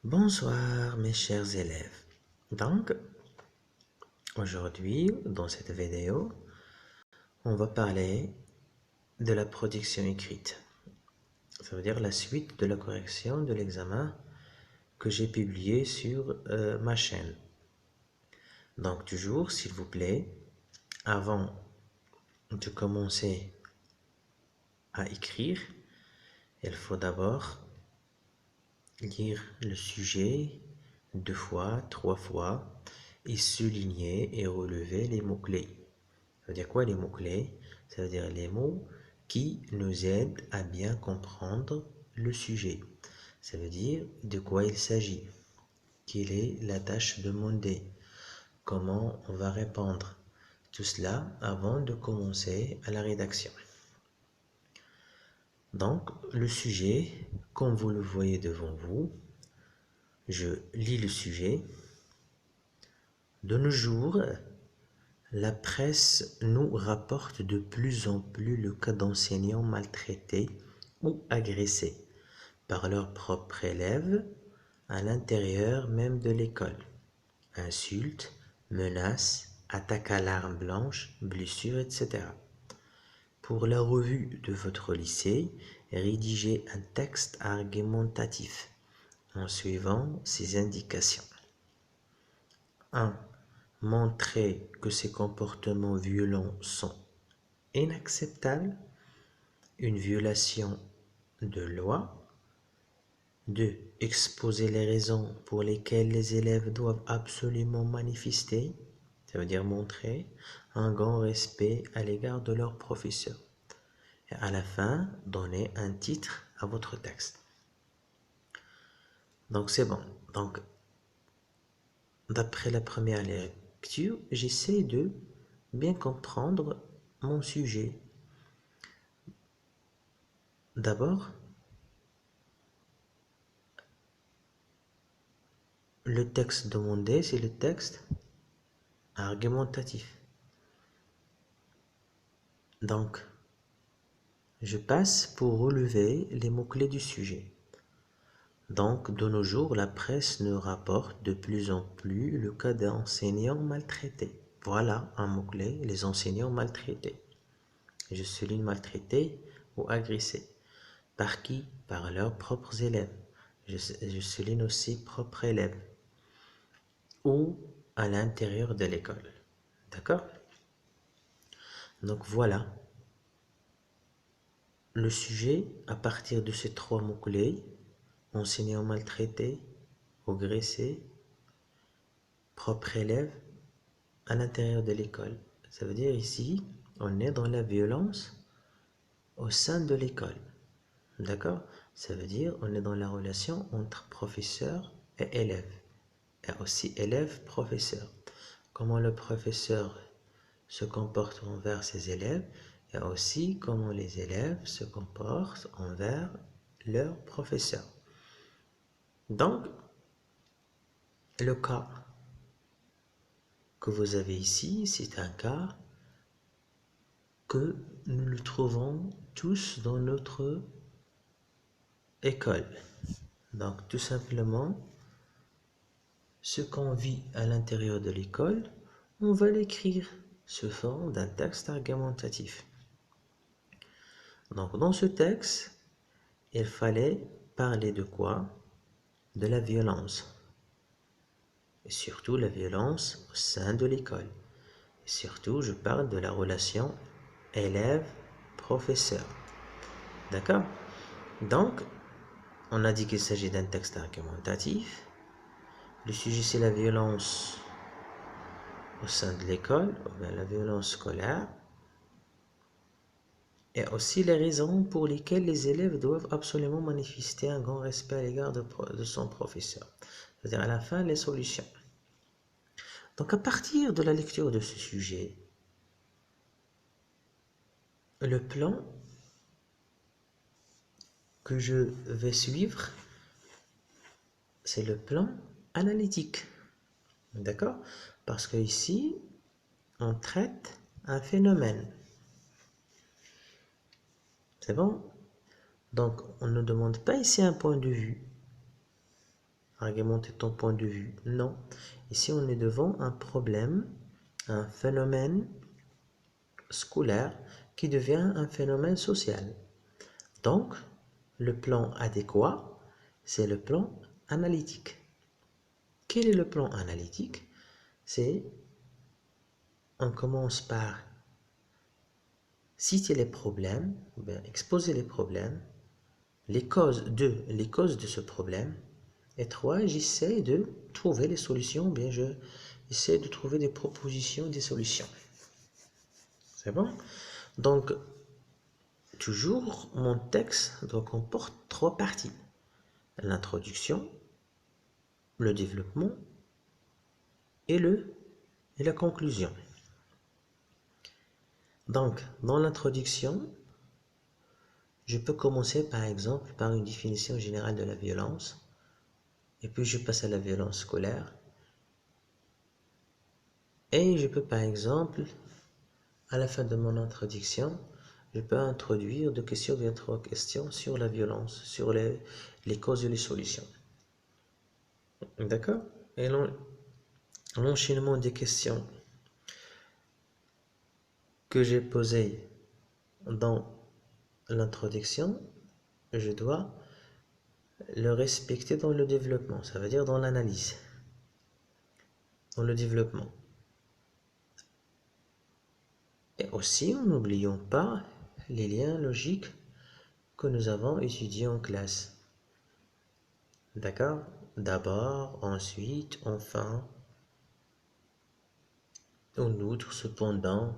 Bonsoir mes chers élèves. Donc, aujourd'hui, dans cette vidéo, on va parler de la production écrite. Ça veut dire la suite de la correction de l'examen que j'ai publié sur ma chaîne. Donc, toujours, s'il vous plaît, avant de commencer à écrire, il faut d'abord lire le sujet 2 fois, 3 fois et souligner et relever les mots-clés. Ça veut dire quoi les mots-clés? Ça veut dire les mots qui nous aident à bien comprendre le sujet. Ça veut dire de quoi il s'agit, quelle est la tâche demandée, comment on va répondre. Tout cela avant de commencer à la rédaction. Donc, le sujet, comme vous le voyez devant vous, je lis le sujet. De nos jours, la presse nous rapporte de plus en plus le cas d'enseignants maltraités ou agressés par leurs propres élèves à l'intérieur même de l'école. Insultes, menaces, attaques à l'arme blanche, blessures, etc. Pour la revue de votre lycée, rédigez un texte argumentatif en suivant ces indications. 1. Montrer que ces comportements violents sont inacceptables, une violation de loi. 2. Exposer les raisons pour lesquelles les élèves doivent absolument manifester, ça veut dire montrer un grand respect à l'égard de leurs professeurs. Et à la fin, donner un titre à votre texte. Donc c'est bon. Donc, d'après la première lecture, j'essaie de bien comprendre mon sujet. D'abord, le texte demandé, c'est le texte argumentatif. Donc, je passe pour relever les mots-clés du sujet. Donc, de nos jours, la presse nous rapporte de plus en plus le cas d'enseignants maltraités. Voilà un mot-clé, les enseignants maltraités. Je souligne maltraités ou agressés. Par qui? Par leurs propres élèves. Je souligne aussi propres élèves. Ou à l'intérieur de l'école. D'accord? Donc voilà. Le sujet, à partir de ces 3 mots-clés, enseignant maltraité, agressé, propre élève, à l'intérieur de l'école. Ça veut dire ici, on est dans la violence au sein de l'école. D'accord? Ça veut dire on est dans la relation entre professeur et élève. Et aussi élève-professeur. Comment le professeur se comporte envers ses élèves et aussi comment les élèves se comportent envers leur professeur. Donc, le cas que vous avez ici, c'est un cas que nous le trouvons tous dans notre école. Donc, tout simplement, ce qu'on vit à l'intérieur de l'école, on va l'écrire sous forme d'un texte argumentatif. Donc, dans ce texte, il fallait parler de quoi? De la violence. Et surtout la violence au sein de l'école. Et surtout, je parle de la relation élève-professeur. D'accord? Donc, on a dit qu'il s'agit d'un texte argumentatif. Le sujet, c'est la violence au sein de l'école, la violence scolaire. Et aussi les raisons pour lesquelles les élèves doivent absolument manifester un grand respect à l'égard de son professeur. C'est-à-dire à la fin, les solutions. Donc à partir de la lecture de ce sujet, le plan que je vais suivre, c'est le plan analytique. D'accord? Parce que ici, on traite un phénomène. C'est bon? Donc, on ne demande pas ici un point de vue. argumenter ton point de vue. Non. Ici, on est devant un problème, un phénomène scolaire qui devient un phénomène social. Donc, le plan adéquat, c'est le plan analytique. Quel est le plan analytique? On commence par citer les problèmes, exposer les problèmes, les causes de ce problème. Et 3, j'essaie de trouver les solutions, j'essaie de trouver des propositions, des solutions. C'est bon? Donc, toujours, mon texte doit comporter 3 parties. L'introduction, le développement et la conclusion. Donc, dans l'introduction, je peux commencer par exemple par une définition générale de la violence, et puis je passe à la violence scolaire. Et je peux par exemple, à la fin de mon introduction, je peux introduire 2 questions, bien 3 questions sur la violence, sur les causes et les solutions. D'accord? Et l'enchaînement des questions que j'ai posées dans l'introduction, je dois le respecter dans le développement, ça veut dire dans l'analyse, dans le développement. Et aussi, n'oublions pas les liens logiques que nous avons étudiés en classe. D'accord? D'abord, ensuite, enfin, en outre, cependant,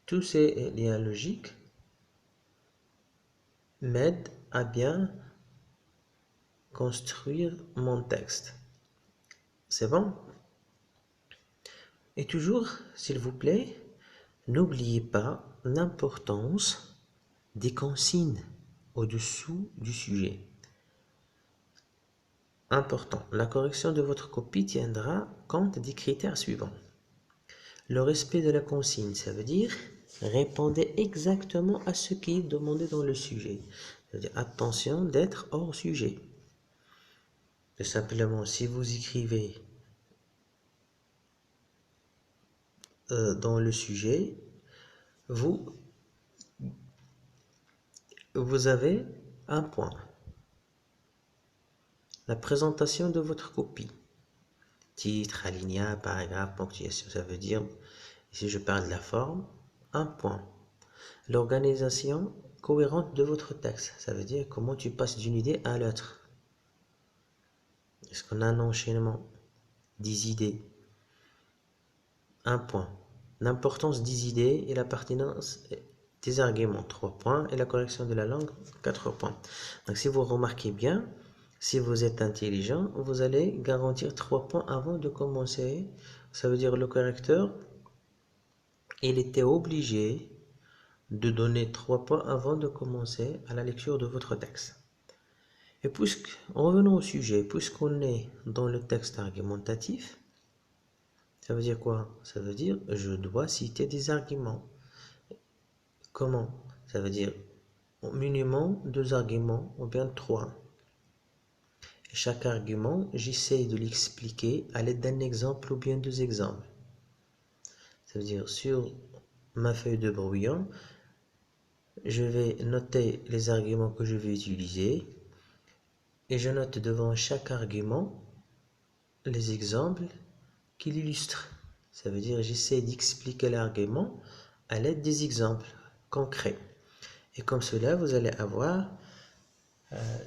tous ces liens logiques m'aident à bien construire mon texte. C'est bon? Et toujours, s'il vous plaît, n'oubliez pas l'importance des consignes au-dessous du sujet. Important, la correction de votre copie tiendra compte des critères suivants. Le respect de la consigne, ça veut dire répondez exactement à ce qui est demandé dans le sujet. C'est-à-dire attention d'être hors sujet. Tout simplement, si vous écrivez dans le sujet, vous avez un point. La présentation de votre copie. Titre, alinéa, paragraphe, ponctuation. Ça veut dire, si je parle de la forme, un point. L'organisation cohérente de votre texte. Ça veut dire comment tu passes d'une idée à l'autre. Est-ce qu'on a un enchaînement des idées? Un point. L'importance des idées et la pertinence des arguments. 3 points. Et la correction de la langue. 4 points. Donc si vous remarquez bien, si vous êtes intelligent, vous allez garantir 3 points avant de commencer. Ça veut dire le correcteur, il était obligé de donner 3 points avant de commencer à la lecture de votre texte. Et revenons au sujet, puisqu'on est dans le texte argumentatif, ça veut dire quoi? Ça veut dire je dois citer des arguments. Comment? Ça veut dire au minimum 2 arguments ou bien 3. Et chaque argument, j'essaie de l'expliquer à l'aide d'un exemple ou bien 2 exemples. Ça veut dire sur ma feuille de brouillon, je vais noter les arguments que je vais utiliser et je note devant chaque argument les exemples qui l'illustrent. Ça veut dire j'essaie d'expliquer l'argument à l'aide des exemples concrets. Et comme cela, vous allez avoir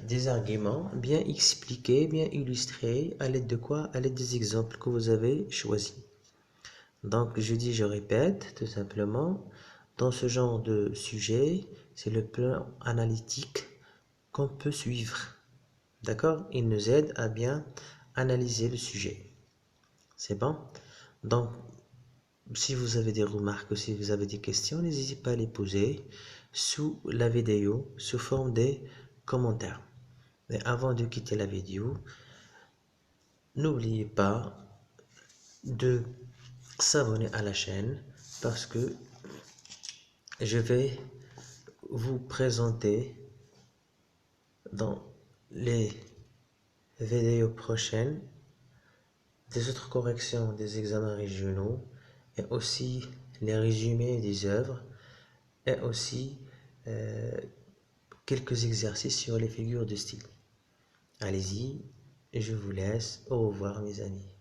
des arguments bien expliqués, bien illustrés, à l'aide de quoi? À l'aide des exemples que vous avez choisis. Donc je répète tout simplement, dans ce genre de sujet, c'est le plan analytique qu'on peut suivre. D'accord? Il nous aide à bien analyser le sujet. C'est bon? Donc, si vous avez des remarques ou si vous avez des questions, n'hésitez pas à les poser sous la vidéo, sous forme des commentaires. Mais avant de quitter la vidéo, n'oubliez pas de s'abonner à la chaîne parce que je vais vous présenter dans les vidéo prochaine, des autres corrections des examens régionaux et aussi les résumés des œuvres et aussi quelques exercices sur les figures de style. Allez-y, je vous laisse. Au revoir mes amis.